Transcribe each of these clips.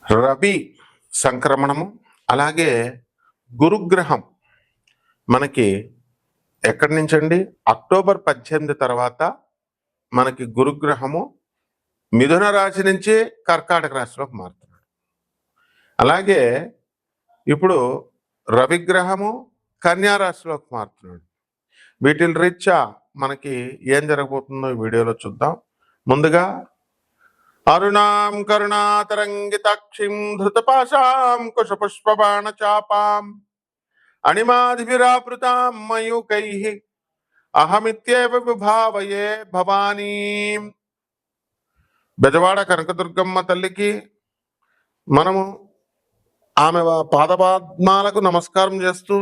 రవి సంక్రమణము, అలాగే గురుగ్రహం మనకి ఎక్కడి నుంచండి? అక్టోబర్ 18 తర్వాత మనకి గురుగ్రహము మిథున రాశి నుంచి కర్కాటక రాశిలోకి మారుతున్నాడు. అలాగే ఇప్పుడు రవిగ్రహము కన్యా రాశిలోకి మారుతున్నాడు. వీటి రీత్యా మనకి ఏం జరగబోతుందో ఈ వీడియోలో చూద్దాం. ముందుగా అరుణాం కరుణాతరంగితాక్షిం ధృతపాశాం కుశపుష్పబాణ చాపాం అణిమాదిభిరావృతాం మయూకైః అహమిత్యేవ విభావయే భవానీం. బెజవాడ కనకదుర్గమ్మ తల్లికి మనము ఆమె పాదపద్మాలకు నమస్కారం చేస్తూ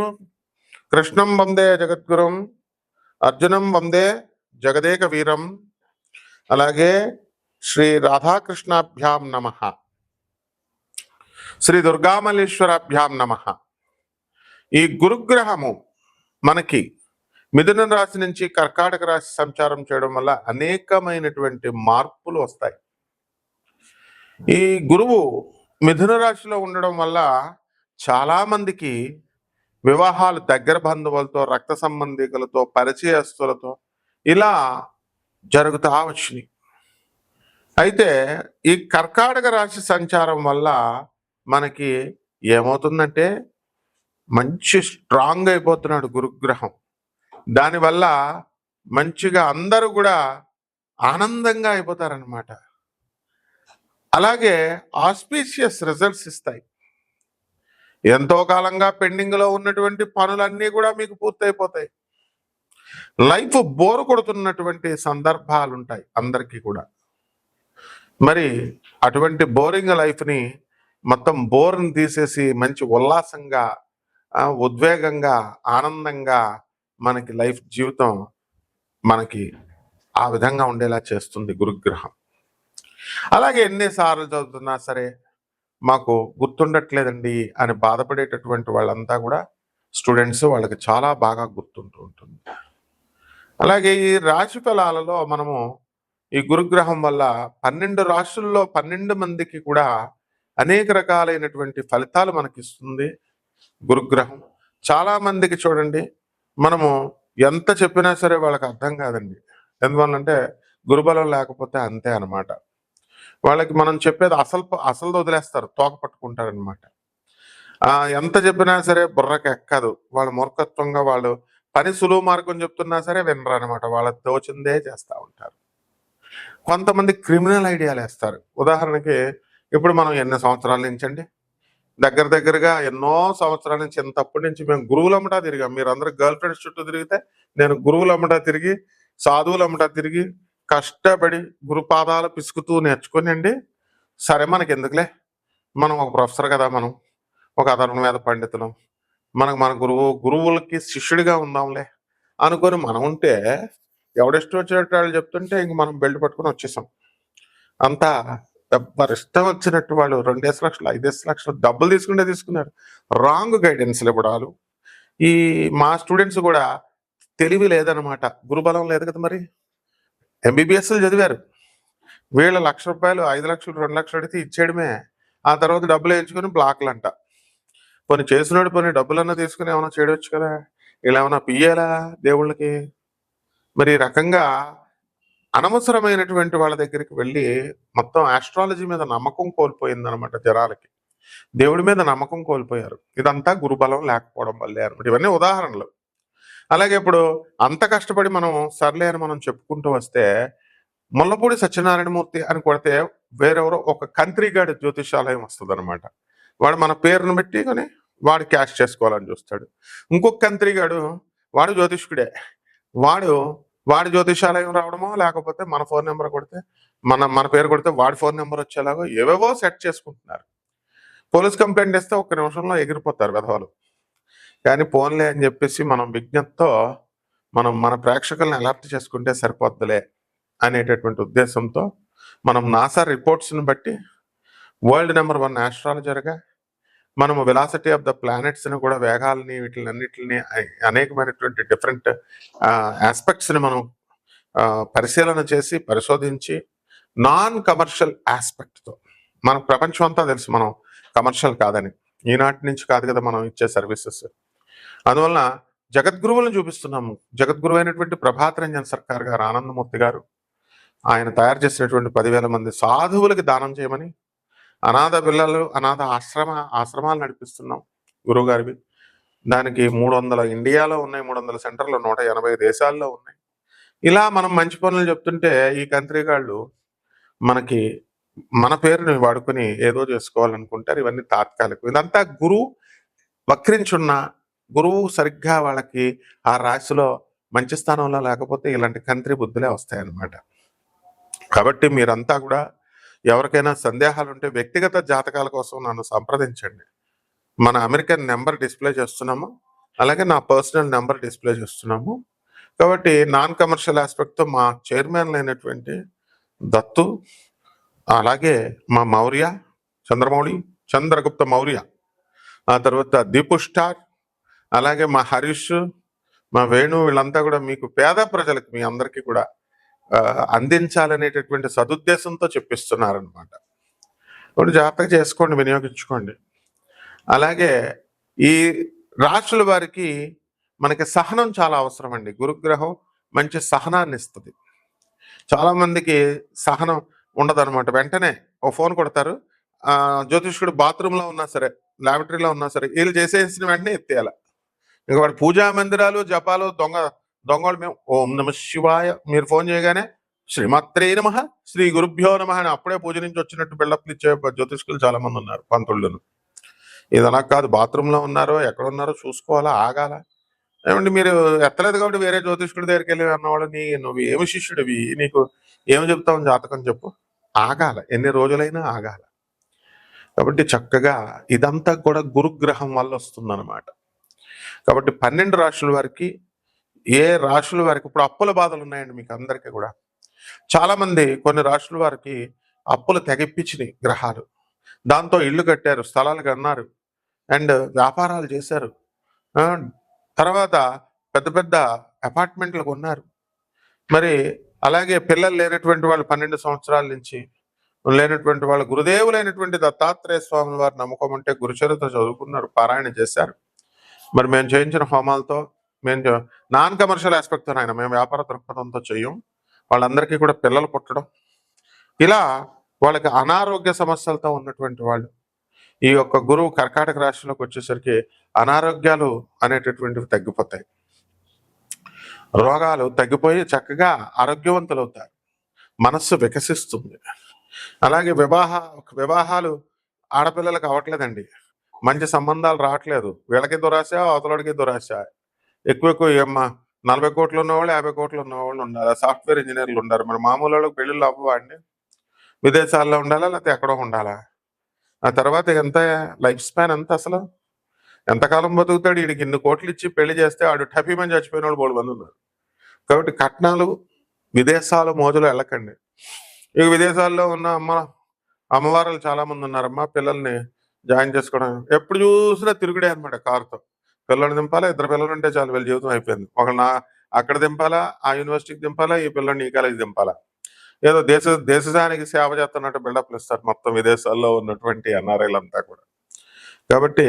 కృష్ణం వందే జగద్గురం, అర్జునం వందే జగదేక వీరం, అలాగే శ్రీ రాధాకృష్ణాభ్యాం నమః, శ్రీ దుర్గామల్లేశ్వరాభ్యాం నమః. ఈ గురుగ్రహము మనకి మిథున రాశి నుంచి కర్కాటక రాశి సంచారం చేయడం వల్ల అనేకమైనటువంటి మార్పులు వస్తాయి. ఈ గురువు మిథున రాశిలో ఉండడం వల్ల చాలా మందికి వివాహాలు దగ్గర బంధువులతో, రక్త సంబంధికులతో, పరిచయస్తులతో ఇలా జరుగుతూ వచ్చినాయి. అయితే ఈ కర్కాటక రాశి సంచారం వల్ల మనకి ఏమవుతుందంటే మంచి స్ట్రాంగ్ అయిపోతున్నాడు గురుగ్రహం. దానివల్ల మంచిగా అందరూ కూడా ఆనందంగా అయిపోతారనమాట. అలాగే ఆస్పీషియస్ రిజల్ట్స్ ఇస్తాయి. ఎంతో కాలంగా పెండింగ్లో ఉన్నటువంటి పనులన్నీ కూడా మీకు పూర్తయిపోతాయి. లైఫ్ బోర్ కొడుతున్నటువంటి సందర్భాలు ఉంటాయి అందరికీ కూడా. మరి అటువంటి బోరింగ్ లైఫ్ని మొత్తం బోర్ని తీసేసి మంచి ఉల్లాసంగా, ఉద్వేగంగా, ఆనందంగా మనకి లైఫ్ జీవితం మనకి ఆ విధంగా ఉండేలా చేస్తుంది గురుగ్రహం. అలాగే ఎన్నిసార్లు చదువుతున్నా సరే మాకు గుర్తుండట్లేదండి అని బాధపడేటటువంటి వాళ్ళంతా కూడా స్టూడెంట్స్, వాళ్ళకి చాలా బాగా గుర్తుంటూ ఉంటుంది. అలాగే ఈ రాశి ఫలాలలో మనము ఈ గురుగ్రహం వల్ల 12 రాశుల్లో 12 మందికి కూడా అనేక రకాలైనటువంటి ఫలితాలు మనకిస్తుంది గురుగ్రహం. చాలా మందికి చూడండి, మనము ఎంత చెప్పినా సరే వాళ్ళకి అర్థం కాదండి. ఎందువల్లంటే గురుబలం లేకపోతే అంతే అనమాట. వాళ్ళకి మనం చెప్పేది అసలు వదిలేస్తారు, తోక పట్టుకుంటారనమాట. ఎంత చెప్పినా సరే బుర్రకి ఎక్కదు. వాళ్ళ మూర్ఖత్వంగా వాళ్ళు పని సులువు మార్గం చెప్తున్నా సరే వినరు అనమాట. వాళ్ళకి తోచిందే చేస్తూ ఉంటారు. కొంతమంది క్రిమినల్ ఐడియాలు వేస్తారు. ఉదాహరణకి ఇప్పుడు మనం ఎన్ని సంవత్సరాల నుంచి అండి, దగ్గరగా ఎన్నో సంవత్సరాల నుంచి, ఇంతప్పటి నుంచి మేము గురువులమ్మటా తిరిగాం. మీరు అందరూ గర్ల్ ఫ్రెండ్స్ చుట్టూ తిరిగితే నేను గురువులమ్మటా తిరిగి, సాధువులమ్మటా తిరిగి, కష్టపడి గురుపాదాలు పిసుకుతూ నేర్చుకొని అండి, సరే మనకి ఎందుకులే, మనం ఒక ప్రొఫెసర్ కదా, మనం ఒక అధర్వవేద పండితులం, మన గురువులకి శిష్యుడిగా ఉందాంలే అనుకొని మనం ఉంటే, ఎవడెష్టం వచ్చినట్టు వాళ్ళు చెప్తుంటే ఇంక మనం బెల్ట్ పట్టుకొని వచ్చేసాం. అంతా ఎవరి ఇష్టం వచ్చినట్టు వాళ్ళు 2 లక్షలు 5 లక్షలు డబ్బులు తీసుకున్నారు. రాంగ్ గైడెన్స్లు ఇవ్వడాలు. ఈ మా స్టూడెంట్స్ కూడా తెలివి లేదనమాట, గురుబలం లేదు కదా. మరి ఎంబీబీఎస్లు చదివారు, వీళ్ళ ₹1,00,000 5 లక్షలు 2 లక్షలు అడిగితే ఇచ్చేయడమే. ఆ తర్వాత డబ్బులు వేయించుకొని బ్లాక్లు అంట. పోనీ చేసినాడు, పోనీ డబ్బులన్నా తీసుకుని ఏమైనా చేయవచ్చు కదా. ఇలా ఏమైనా పియ్యాలా దేవుళ్ళకి? మరి ఈ రకంగా అనవసరమైనటువంటి వాళ్ళ దగ్గరికి వెళ్ళి మొత్తం ఆస్ట్రాలజీ మీద నమ్మకం కోల్పోయిందనమాట జనాలకి. దేవుడి మీద నమ్మకం కోల్పోయారు. ఇదంతా గురుబలం లేకపోవడం వల్లే అనమాట. ఇవన్నీ ఉదాహరణలు. అలాగే ఇప్పుడు అంత కష్టపడి మనం సర్లే అని మనం చెప్పుకుంటూ వస్తే, ముల్లపూడి సత్యనారాయణమూర్తి అని కొడితే వేరెవరో ఒక కంత్రిగాడి జ్యోతిషాలయం వస్తుంది అనమాట. వాడు మన పేరును పెట్టి కొని వాడు క్యాష్ చేసుకోవాలని చూస్తాడు. ఇంకొక కంత్రిగాడు, వాడు జ్యోతిష్కుడే, వాడి జ్యోతిషాలయం రావడమో, లేకపోతే మన ఫోన్ నెంబర్ కొడితే మన పేరు కొడితే వాడి ఫోన్ నెంబర్ వచ్చేలాగో ఏవేవో సెట్ చేసుకుంటున్నారు. పోలీస్ కంప్లైంట్ ఇస్తే 1 నిమిషంలో ఎగిరిపోతారు విధవాలు. కానీ పోన్లే అని చెప్పేసి మనం విజ్ఞతతో మన ప్రేక్షకులను అలర్ట్ చేసుకుంటే సరిపోద్దులే అనేటటువంటి ఉద్దేశంతో మనం నాసా రిపోర్ట్స్ని బట్టి వరల్డ్ నెంబర్ 1 ఆస్ట్రాలజర్గా మనము వెలాసిటీ ఆఫ్ ద ప్లానెట్స్ని కూడా, వేగాల్ని, వీటిలన్నిటిని, అనేకమైనటువంటి డిఫరెంట్ ఆస్పెక్ట్స్ని మనం పరిశీలన చేసి పరిశోధించి నాన్ కమర్షియల్ ఆస్పెక్ట్తో మన ప్రపంచం అంతా తెలుసు మనం కమర్షియల్ కాదని. ఈనాటి నుంచి కాదు కదా మనం ఇచ్చే సర్వీసెస్. అందువలన జగద్గురువులను చూపిస్తున్నాము. జగద్గురువు అయినటువంటి ప్రభాత్ రంజన్ సర్కార్ గారు, ఆనందమూర్తి గారు, ఆయన తయారు చేసినటువంటి 10,000 మంది సాధువులకి దానం చేయమని, అనాథ పిల్లలు, అనాథ ఆశ్రమాలు నడిపిస్తున్నాం గురువు గారివి. దానికి 300 ఇండియాలో ఉన్నాయి, 300 సెంటర్లు 180 దేశాల్లో ఉన్నాయి. ఇలా మనం మంచి పనులు చెప్తుంటే ఈ కంట్రీ వాళ్ళు మనకి మన పేరుని వాడుకొని ఏదో చేసుకోవాలనుకుంటారు. ఇవన్నీ తాత్కాలికం. ఇదంతా గురువు వక్రించున్న, గురువు సరిగ్గా వాళ్ళకి ఆ రాశిలో మంచి స్థానంలో లేకపోతే ఇలాంటి కంట్రీ బుద్ధులే వస్తాయన్నమాట. కాబట్టి మీరంతా కూడా ఎవరికైనా సందేహాలు ఉంటే వ్యక్తిగత జాతకాల కోసం నన్ను సంప్రదించండి. మన అమెరికన్ నెంబర్ డిస్ప్లే చేస్తున్నాము, అలాగే నా పర్సనల్ నెంబర్ డిస్ప్లే చేస్తున్నాము. కాబట్టి నాన్ కమర్షియల్ ఆస్పెక్ట్తో మా చైర్మన్ అయినటువంటి దత్తు, అలాగే మా మౌర్య, చంద్రగుప్త మౌర్య, ఆ తర్వాత దీపు స్టార్, అలాగే మా హరీష్, మా వేణు, వీళ్ళంతా కూడా మీకు పేద ప్రజలకు మీ అందరికీ కూడా అందించాలనేటటువంటి సదుద్దేశంతో చెప్పిస్తున్నారనమాట. ఇప్పుడు జాగ్రత్తగా చేసుకోండి, వినియోగించుకోండి. అలాగే ఈ రాశుల వారికి మనకి సహనం చాలా అవసరం అండి. గురుగ్రహం మంచి సహనాన్ని ఇస్తుంది. చాలా మందికి సహనం ఉండదన్నమాట. వెంటనే ఓ ఫోన్ కొడతారు, జ్యోతిష్కుడు బాత్రూంలో ఉన్నా సరే, ల్యాబొరేటరీలో ఉన్నా సరే, వీళ్ళు చేసేసిన వెంటనే ఎత్తేయాల. ఇంకా వాడు పూజా మందిరాలు, జపాలు, దొంగలు మేము ఓం నమ శివాయ మీరు ఫోన్ చేయగానే శ్రీమాత్రే నమః, శ్రీ గురుభ్యో నమః అని అప్పుడే పూజ నుంచి వచ్చినట్టు బిల్డప్లు ఇచ్చే జ్యోతిష్కులు చాలా మంది ఉన్నారు, పంతుళ్ళను. ఇది అలా కాదు. బాత్రూంలో ఉన్నారో ఎక్కడ ఉన్నారో చూసుకోవాలా, ఆగాల. ఏమంటే మీరు ఎత్తలేదు కాబట్టి వేరే జ్యోతిష్కుడి దగ్గరికి వెళ్ళి అన్నవాడు, నువ్వు ఏమి శిష్యుడివి, నీకు ఏమి చెప్తావు జాతకం చెప్పు. ఆగాల, ఎన్ని రోజులైనా ఆగాల. కాబట్టి చక్కగా ఇదంతా కూడా గురుగ్రహం వల్ల వస్తుందన్నమాట. కాబట్టి 12 రాశుల వారికి, ఏ రాశుల వారికి ఇప్పుడు అప్పుల బాధలు ఉన్నాయండి మీకు అందరికీ కూడా. చాలా మంది కొన్ని రాశుల వారికి అప్పులు తెగిప్పించినాయి గ్రహాలు. దాంతో ఇళ్ళు కట్టారు, స్థలాలు కన్నారు, అండ్ వ్యాపారాలు చేశారు, తర్వాత పెద్ద పెద్ద అపార్ట్మెంట్లు కొన్నారు. మరి అలాగే పిల్లలు లేనటువంటి వాళ్ళు 12 సంవత్సరాల నుంచి లేనటువంటి వాళ్ళు గురుదేవులైనటువంటి దత్తాత్రేయ స్వామి వారు నమ్మకం ఉంటే గురుచరిత్ర చదువుకున్నారు, పారాయణ చేశారు. మరి మేము చేయించిన హోమాలతో, మేము నాన్ కమర్షియల్ ఆస్పెక్ట్తో ఆయన మేము వ్యాపార దృక్పథంతో చెయ్యం. వాళ్ళందరికీ కూడా పిల్లలు పుట్టడం, ఇలా వాళ్ళకి అనారోగ్య సమస్యలతో ఉన్నటువంటి వాళ్ళు ఈ యొక్క గురువు కర్కాటక రాశిలోకి వచ్చేసరికి అనారోగ్యాలు అనేటటువంటివి తగ్గిపోతాయి, రోగాలు తగ్గిపోయి చక్కగా ఆరోగ్యవంతులు అవుతారు, మనస్సు వికసిస్తుంది. అలాగే వివాహాలు ఆడపిల్లలకు అవ్వట్లేదండి, మంచి సంబంధాలు రావట్లేదు. వీళ్ళకి దురాశ, అవతలడికి దురాశ. ఎక్కువ ఏమ్మా 40 కోట్లు ఉన్నవాళ్ళు, 50 కోట్లు ఉన్నవాళ్ళు ఉండాలి, సాఫ్ట్వేర్ ఇంజనీర్లు ఉండాలి. మరి మామూలు వాళ్ళకి పెళ్ళిళ్ళు అవ్వండి, విదేశాల్లో ఉండాలా లేకపోతే ఎక్కడో ఉండాలా? ఆ తర్వాత ఎంత లైఫ్ స్పాన్ ఎంత, అసలు ఎంతకాలం బతుకుతాడు? వీడికి ఇన్ని కోట్లు ఇచ్చి పెళ్లి చేస్తే ఆడు టఫీమని చచ్చిపోయిన వాళ్ళు 3 మంది ఉన్నారు. కాబట్టి కట్నాలు, విదేశాలు మోజులు వెళ్ళకండి. ఇక విదేశాల్లో ఉన్న అమ్మవారులు చాలా మంది ఉన్నారమ్మా, పిల్లల్ని జాయిన్ చేసుకోవడం ఎప్పుడు చూసినా తిరుగుడే అనమాట. కారుతో పిల్లల్ని దింపాలా, 2 పిల్లలు ఉంటే చాలు, వీళ్ళ జీవితం అయిపోయింది. ఒకళ్ళ అక్కడ దింపాలా, ఆ యూనివర్సిటీకి దింపాలా, ఈ పిల్లల్ని ఈ కాలేజీ దింపాలా. ఏదో దేశానికి సేవ చేస్తున్నట్టు బిల్డప్లు ఇస్తారు మొత్తం విదేశాల్లో ఉన్నటువంటి ఎన్ఆర్ఐలంతా కూడా. కాబట్టి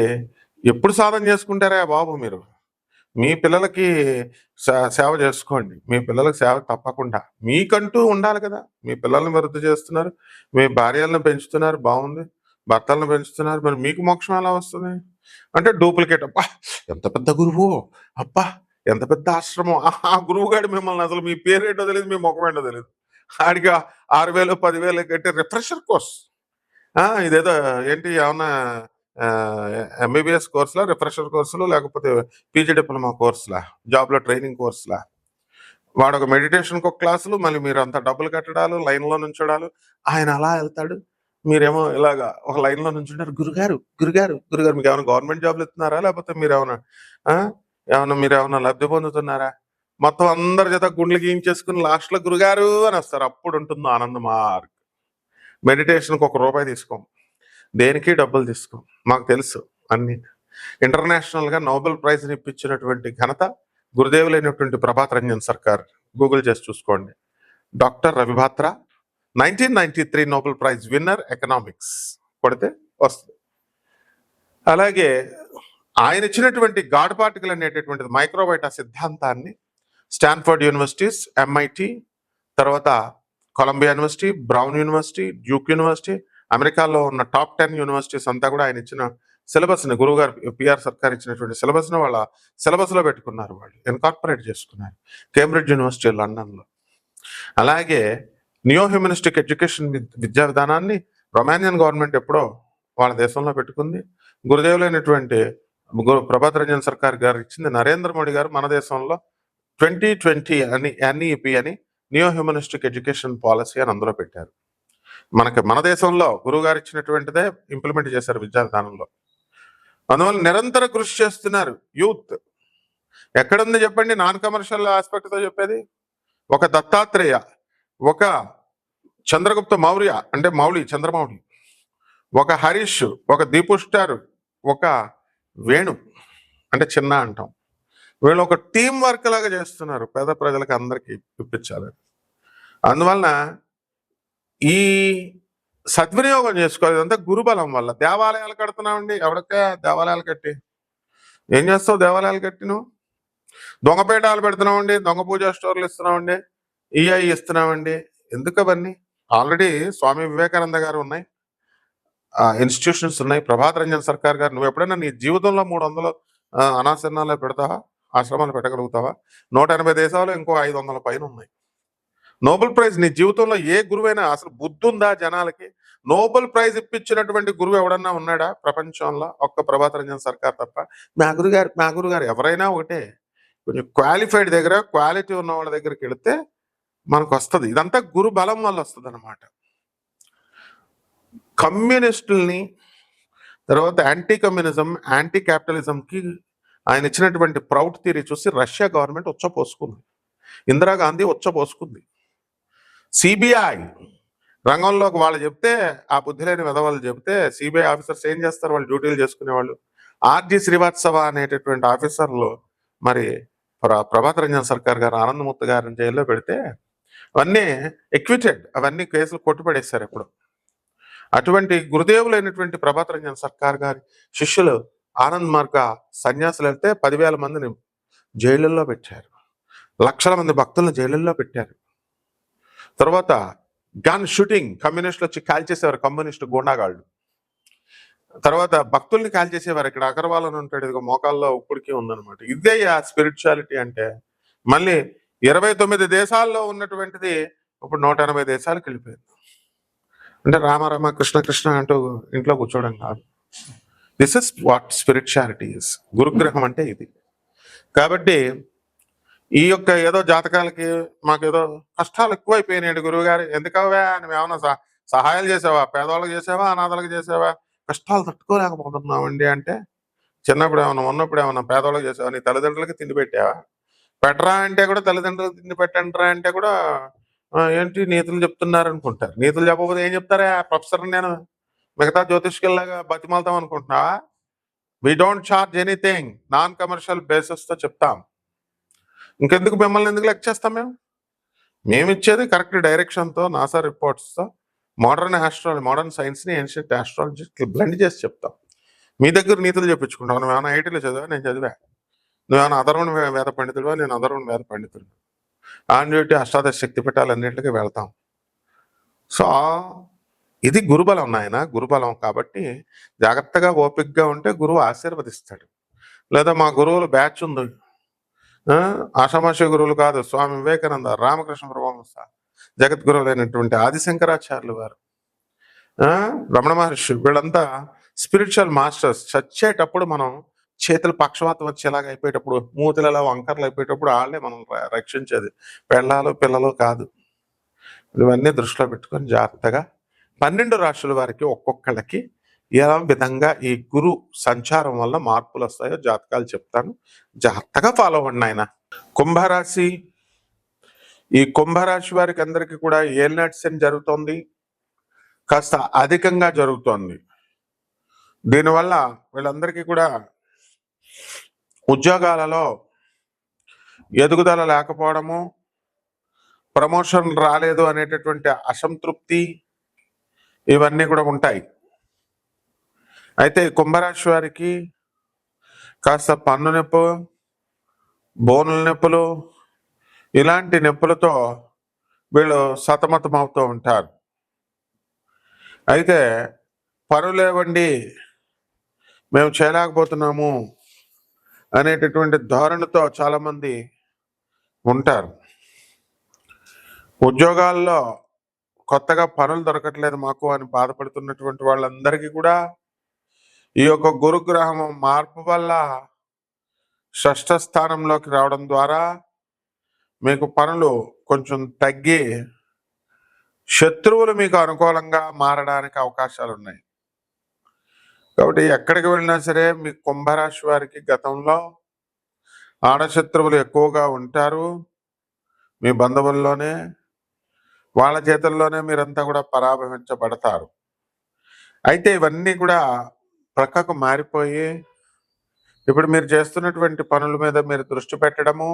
ఎప్పుడు సాధన చేసుకుంటారా బాబు మీరు? మీ పిల్లలకి సేవ చేసుకోండి. మీ పిల్లలకు సేవ తప్పకుండా. మీకంటూ ఉండాలి కదా. మీ పిల్లల్ని వృద్ధి చేస్తున్నారు, మీ భార్యలను పెంచుతున్నారు, బాగుంది, భర్తలను పెంచుతున్నారు, మరి మీకు మోక్షం ఎలా వస్తుంది? అంటే డూప్లికేట్. అబ్బా ఎంత పెద్ద గురువు, అబ్బా ఎంత పెద్ద ఆశ్రమం, ఆ గురువు గారు మిమ్మల్ని అసలు మీ పేరేంటో తెలియదు, మీ ముఖం ఏంటో తెలియదు, ఆడికి 6,000 10,000 కట్టి రిఫ్రెషర్ కోర్స్. ఇదేదో ఏంటి ఏమన్నా ఎంబీబీఎస్ కోర్సులా, రిఫ్రెషర్ కోర్సులు, లేకపోతే పీజీ డిప్లొమా కోర్సులా, జాబ్లో ట్రైనింగ్ కోర్సులా? వాడు ఒక మెడిటేషన్కి ఒక క్లాసులు, మళ్ళీ మీరు అంత డబ్బులు కట్టడాలు, లైన్లో నుంచోడాలు. ఆయన అలా వెళ్తాడు, మీరేమో ఇలాగా ఒక లైన్లో నుంచుంటారు. గురుగారు గురుగారు గురుగారు మీకు ఏమైనా గవర్నమెంట్ జాబ్లు ఇస్తున్నారా, లేకపోతే మీరేమన్నా లబ్ధి పొందుతున్నారా? మొత్తం అందరి చేత గుండెలు గీయించేసుకుని లాస్ట్లో గురుగారు అని వస్తారు. అప్పుడు ఉంటుంది ఆనంద మార్గ్. మెడిటేషన్కి ₹1 తీసుకోం, దేనికి డబ్బులు తీసుకోం, మాకు తెలుసు అన్ని. ఇంటర్నేషనల్గా నోబెల్ ప్రైజ్ని ఇప్పించినటువంటి ఘనత గురుదేవులైనటువంటి ప్రభాత్ రంజన్ సర్కార్. గూగుల్ చేసి చూసుకోండి. Doctor Ravi Batra 1993 Nobel prize winner economics కొడితే వస్తుంది. అలాగే ఆయన ఇచ్చినటువంటి గాడ్ పార్టికల్ అనేటటువంటిది మైక్రోబైటా సిద్ధాంతాన్ని స్టాన్ఫర్డ్ యూనివర్సిటీస్, ఎంఐటి, తర్వాత Columbia university, Brown university, Duke university, అమెరికాలో ఉన్న టాప్ 10 యూనివర్సిటీస్ అంతా కూడా ఆయన ఇచ్చిన సిలబస్ని, గురువుగారు పిఆర్ సర్కార్ ఇచ్చినటువంటి సిలబస్ని వాళ్ళ సిలబస్లో పెట్టుకున్నారు, వాళ్ళు ఇన్కార్పొరేట్ చేసుకున్నారు. కేంబ్రిడ్జ్ యూనివర్సిటీ లండన్లో. అలాగే నియో హ్యూమనిస్టిక్ ఎడ్యుకేషన్ విద్యా విధానాన్ని రొమానియన్ గవర్నమెంట్ ఎప్పుడో వాళ్ళ దేశంలో పెట్టుకుంది. గురుదేవులైనటువంటి ప్రభాత్ రంజన్ సర్కార్ గారు ఇచ్చింది. నరేంద్ర మోడీ గారు మన దేశంలో 2020 అని ఎన్ఈపి అని నియో హ్యూమనిస్టిక్ ఎడ్యుకేషన్ పాలసీ అని అందులో పెట్టారు. మన దేశంలో గురువు గారు ఇచ్చినటువంటిదే ఇంప్లిమెంట్ చేశారు విద్యా విధానంలో. అందువల్ల నిరంతర కృషి చేస్తున్నారు యూత్. ఎక్కడుంది చెప్పండి నాన్ కమర్షియల్ ఆస్పెక్ట్తో చెప్పేది? ఒక దత్తాత్రేయ, ఒక చంద్రగుప్త మౌర్య అంటే చంద్రమౌళి, ఒక హరీష్, ఒక దీపుష్టారు, ఒక వేణు అంటే చిన్న అంటాం. వీళ్ళు ఒక టీం వర్క్ లాగా చేస్తున్నారు పేద ప్రజలకు అందరికీ ఇప్పించాలని. అందువలన ఈ సద్వినియోగం చేసుకోవాలి. ఇదంతా గురుబలం వల్ల. దేవాలయాలు కడుతున్నామండి. ఎవరికే దేవాలయాలు కట్టి ఏం చేస్తావు? దేవాలయాలు కట్టి నువ్వు దొంగపేటాలు పెడుతున్నామండి, దొంగ పూజా స్టోర్లు ఇస్తున్నామండి, ఈఐ ఇస్తున్నామండి. ఎందుకు అవన్నీ? ఆల్రెడీ స్వామి వివేకానంద గారు ఉన్నాయి, ఇన్స్టిట్యూషన్స్ ఉన్నాయి. ప్రభాత్ రంజన్ సర్కార్ గారు, నువ్వు ఎప్పుడైనా నీ జీవితంలో 300 అనాశరణాలు పెడతావా? ఆశ్రమాలు పెట్టగలుగుతావా? 180 దేశాలు ఇంకో 500 పైన ఉన్నాయి. నోబెల్ ప్రైజ్ నీ జీవితంలో ఏ గురువైనా అసలు బుద్ధి ఉందా జనాలకి? నోబెల్ ప్రైజ్ ఇప్పించినటువంటి గురువు ఎవడన్నా ఉన్నాడా ప్రపంచంలో? ఒక్క ప్రభాత్ రంజన్ సర్కార్ తప్ప. మా గురుగారు ఎవరైనా ఒకటే. కొంచెం క్వాలిఫైడ్ దగ్గర, క్వాలిటీ ఉన్న వాళ్ళ దగ్గరికి వెళితే మనకు వస్తుంది. ఇదంతా గురు బలం వల్ల వస్తుంది అన్నమాట. కమ్యూనిస్టుల్ని, తర్వాత యాంటీ కమ్యూనిజం, యాంటీ క్యాపిటలిజంకి ఆయన ఇచ్చినటువంటి ప్రౌడ్ థియరీ చూసి రష్యా గవర్నమెంట్ ఉచ్చపోసుకుంది, ఇందిరాగాంధీ ఉచ్చపోసుకుంది. సిబిఐ రంగంలోకి వాళ్ళు చెప్తే, ఆ బుద్ధి లేని విధవాళ్ళు చెప్తే సిబిఐ ఆఫీసర్స్ ఏం చేస్తారు? వాళ్ళు డ్యూటీలు చేసుకునేవాళ్ళు. ఆర్జీ శ్రీవాత్సవ అనేటటువంటి ఆఫీసర్లు మరి ప్రభాత్ రంజన్ సర్కార్ గారు, ఆనందమూర్తి గారిని జైల్లో పెడితే అవన్నీ ఎక్విటెడ్, అవన్నీ కేసులు కొట్టుపడేశారు ఎప్పుడు. అటువంటి గురుదేవులైనటువంటి ప్రభాత్ రంజన్ సర్కార్ గారి శిష్యులు ఆనంద్ మార్గ సన్యాసులు వెళ్తే 10,000 మందిని జైళ్ళల్లో పెట్టారు, లక్షల మంది భక్తులను జైళ్ళల్లో పెట్టారు. తర్వాత గన్ షూటింగ్, కమ్యూనిస్టులు వచ్చి కాల్చేసేవారు, కమ్యూనిస్టు గూండాగాళ్ళు. తర్వాత భక్తుల్ని కాల్చేసేవారు. ఇక్కడ అగర్వాల్ అని ఉంటాడు, ఇదిగో మోకాల్లో ఉప్పుడికి ఉందనమాట. ఇదే ఆ స్పిరిచువాలిటీ అంటే. మళ్ళీ 29 దేశాల్లో ఉన్నటువంటిది ఇప్పుడు 180 దేశాలకు వెళ్ళిపోయింది. అంటే రామ కృష్ణ కృష్ణ అంటూ ఇంట్లో కూర్చోవడం కాదు. This is what spirituality is. గురుగ్రహం అంటే ఇది. కాబట్టి ఈ యొక్క ఏదో జాతకాలకి మాకు ఏదో కష్టాలు ఎక్కువైపోయినాయండి గురువు గారు, ఎందుకవా నువ్వు ఏమన్నా సహాయాలు చేసావా? పేదవాళ్ళకి చేసావా? అనాథాలకు చేసావా? కష్టాలు తట్టుకోలేకపోతున్నామండి అంటే, చిన్నప్పుడు ఏమన్నా ఉన్నప్పుడు ఏమన్నా పేదవాళ్ళకి చేసావా? నీ తల్లిదండ్రులకి తిండి పెట్టావా? పెట్టరా అంటే కూడా, తల్లిదండ్రులకు తిండి పెట్టండిరా అంటే కూడా ఏంటి నీతులు చెప్తున్నారు అనుకుంటారు. నీతులు చెప్పకపోతే ఏం చెప్తారా? ప్రొఫెసర్ నేను మిగతా జ్యోతిష్కుల్లాగా బతిమాలతాం అనుకుంటున్నావా? We don't charge anything, non commercial బేసిస్తో చెప్తాం. ఇంకెందుకు మిమ్మల్ని ఎందుకు లెక్క చేస్తాం? మేము ఇచ్చేది కరెక్ట్ డైరెక్షన్తో, నాసా రిపోర్ట్స్తో, మోడర్న్ సైన్స్ని ఏన్షియంట్ ఆస్ట్రాలజీ బ్లెండ్ చేసి చెప్తాం. మీ దగ్గర నీతులు చెప్పించుకుంటాం. నువ్వేమైనా ఐటీలో చదివా? నేను చదివా. నువ్వేమైనా అధర్వణ వేద పండితుడివా? నేను అధర్వణ వేద పండితుడు. ఆండ్యూటీ అష్టాదశ శక్తి పీఠాలన్నింటికి వెళ్తాం. సో ఇది గురుబలం నాయన, గురుబలం. కాబట్టి జాగ్రత్తగా ఓపికగా ఉంటే గురువు ఆశీర్వదిస్తాడు. లేదా మా గురువులు బ్యాచ్ ఉంది, ఆషామాషి గురువులు కాదు. స్వామి వివేకానంద, రామకృష్ణ పరమహంస, జగద్గురువులైనటువంటి ఆదిశంకరాచార్యులు వారు, రమణ మహర్షి, వీళ్ళంతా స్పిరిచువల్ మాస్టర్స్. చచ్చేటప్పుడు మనం చేతులు పక్షవాతం వచ్చేలాగా అయిపోయేటప్పుడు, మూతులలో వంకర్లు అయిపోయేటప్పుడు వాళ్ళే మనం రక్షించేది, పిల్లలు కాదు. ఇవన్నీ దృష్టిలో పెట్టుకొని జాగ్రత్తగా 12 రాశుల వారికి ఒక్కొక్కళ్ళకి ఏ విధంగా ఈ గురు సంచారం వల్ల మార్పులు వస్తాయో జాతకాలు చెప్తాను, జాగ్రత్తగా ఫాలో అవ్వండి ఆయన. కుంభరాశి, ఈ కుంభరాశి వారికి అందరికీ కూడా ఏలినాటి శని జరుగుతోంది, కాస్త అధికంగా జరుగుతోంది. దీనివల్ల వీళ్ళందరికీ కూడా ఉద్యోగాలలో ఎదుగుదల లేకపోవడము, ప్రమోషన్ రాలేదు అనేటటువంటి అసంతృప్తి ఇవన్నీ కూడా ఉంటాయి. అయితే కుంభరాశి వారికి కాస్త పన్ను నొప్పి, బోనుల నొప్పులు, ఇలాంటి నొప్పులతో వీళ్ళు సతమతం అవుతూ ఉంటారు. అయితే పనులేవండి మేము చేయలేకపోతున్నాము అనేటటువంటి ధోరణితో చాలామంది ఉంటారు. ఉద్యోగాల్లో కొత్తగా పనులు దొరకట్లేదు మాకు అని బాధపడుతున్నటువంటి వాళ్ళందరికీ కూడా ఈ యొక్క గురుగ్రహం మార్పు వల్ల షష్ఠ స్థానంలోకి రావడం ద్వారా మీకు పనులు కొంచెం తగ్గి శత్రువులు మీకు అనుకూలంగా మారడానికి అవకాశాలు ఉన్నాయి. కాబట్టి ఎక్కడికి వెళ్ళినా సరే మీ కుంభరాశి వారికి గతంలో ఆడశత్రువులు ఎక్కువగా ఉంటారు. మీ బంధువుల్లోనే, వాళ్ళ చేతుల్లోనే మీరంతా కూడా పరాభవించబడతారు. అయితే ఇవన్నీ కూడా ప్రక్కకు మారిపోయి ఇప్పుడు మీరు చేస్తున్నటువంటి పనుల మీద మీరు దృష్టి పెట్టడము,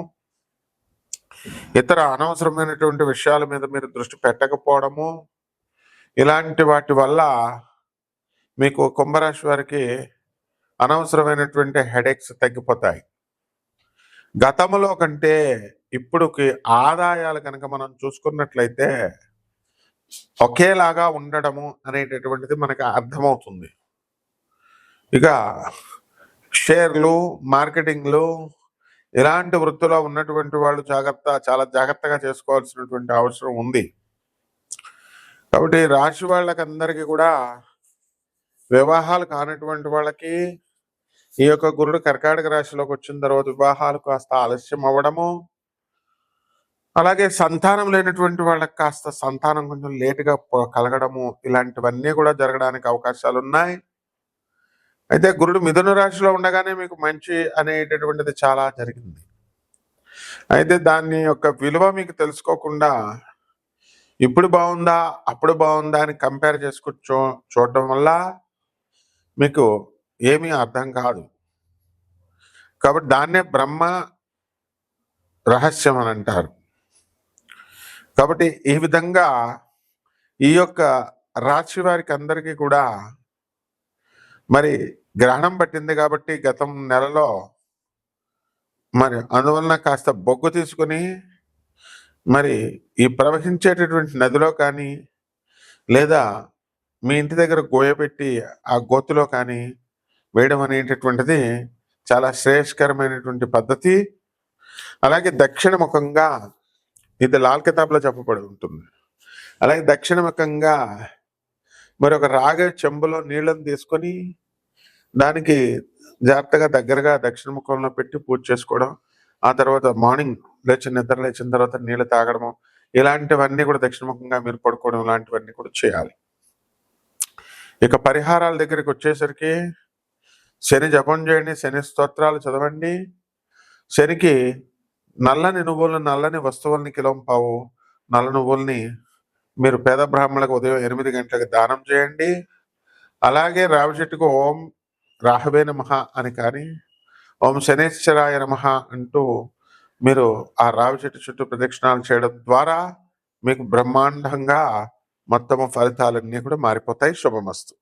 ఇతర అనవసరమైనటువంటి విషయాల మీద మీరు దృష్టి పెట్టకపోవడము, ఇలాంటి వాటి వల్ల మీకు కుంభరాశి వారికి అనవసరమైనటువంటి హెడేక్స్ తగ్గిపోతాయి. గతంలో కంటే ఇప్పుడుకి ఆదాయాలు కనుక మనం చూసుకున్నట్లయితే ఒకేలాగా ఉండడము అనేటటువంటిది మనకు అర్థమవుతుంది. ఇక షేర్లు, మార్కెటింగ్లు ఇలాంటి వృత్తిలో ఉన్నటువంటి వాళ్ళు చాలా జాగ్రత్తగా చేసుకోవాల్సినటువంటి అవసరం ఉంది. కాబట్టి రాశి వాళ్ళకందరికీ కూడా వివాహాలు కానటువంటి వాళ్ళకి ఈ యొక్క గురుడు కర్కాటక రాశిలోకి వచ్చిన తర్వాత వివాహాలు కాస్త ఆలస్యం అవ్వడము, అలాగే సంతానం లేనటువంటి వాళ్ళకి కాస్త సంతానం కొంచెం లేటుగా కలగడము, ఇలాంటివన్నీ కూడా జరగడానికి అవకాశాలు ఉన్నాయి. అయితే గురుడు మిథున రాశిలో ఉండగానే మీకు మంచి అనేటటువంటిది చాలా జరిగింది. అయితే దాని యొక్క విలువ మీకు తెలుసుకోకుండా ఇప్పుడు బాగుందా అప్పుడు బాగుందా అని కంపేర్ చేసుకుని చూడడం వల్ల మీకు ఏమీ అర్థం కాదు. కాబట్టి దాన్నే బ్రహ్మ రహస్యం అని అంటారు. కాబట్టి ఈ విధంగా ఈ యొక్క రాశి వారికి అందరికీ కూడా మరి గ్రహణం పట్టింది కాబట్టి గతం నెలలో మరి అందువలన కాస్త బొగ్గు తీసుకుని మరి ఈ ప్రవహించేటటువంటి నదిలో కానీ లేదా మీ ఇంటి దగ్గర గోయ పెట్టి ఆ గోతులో కానీ వేయడం అనేటటువంటిది చాలా శ్రేయస్కరమైనటువంటి పద్ధతి. అలాగే దక్షిణముఖంగా, ఇది లాల్ కితాబ్లో చెప్పబడి ఉంటుంది, అలాగే దక్షిణముఖంగా మరి ఒక రాగ చెంబులో నీళ్ళని తీసుకొని దానికి జాగ్రత్తగా దగ్గరగా దక్షిణముఖంలో పెట్టి పూజ చేసుకోవడం, ఆ తర్వాత మార్నింగ్ నిద్ర లేచిన తర్వాత నీళ్ళు తాగడము, ఇలాంటివన్నీ కూడా దక్షిణముఖంగా మీరు పడుకోవడం, ఇలాంటివన్నీ కూడా చేయాలి. ఇక పరిహారాల దగ్గరికి వచ్చేసరికి శని జపం చేయండి, శని స్తోత్రాలు చదవండి, శనికి నల్లని నువ్వులను, నల్లని వస్తువుల్ని కిలోంపావు నల్ల నువ్వుల్ని మీరు పేద బ్రాహ్మణులకు ఉదయం 8 గంటలకు దానం చేయండి. అలాగే రావి చెట్టుకు ఓం రాహవే నమః అని కానీ, ఓం శనేశ్వరాయ నమః అంటూ మీరు ఆ రావి చెట్టు చుట్టూ ప్రదక్షిణాలు చేయడం ద్వారా మీకు బ్రహ్మాండంగా మొత్తము ఫలితాలన్నీ కూడా మారిపోతాయి. శుభమస్తు.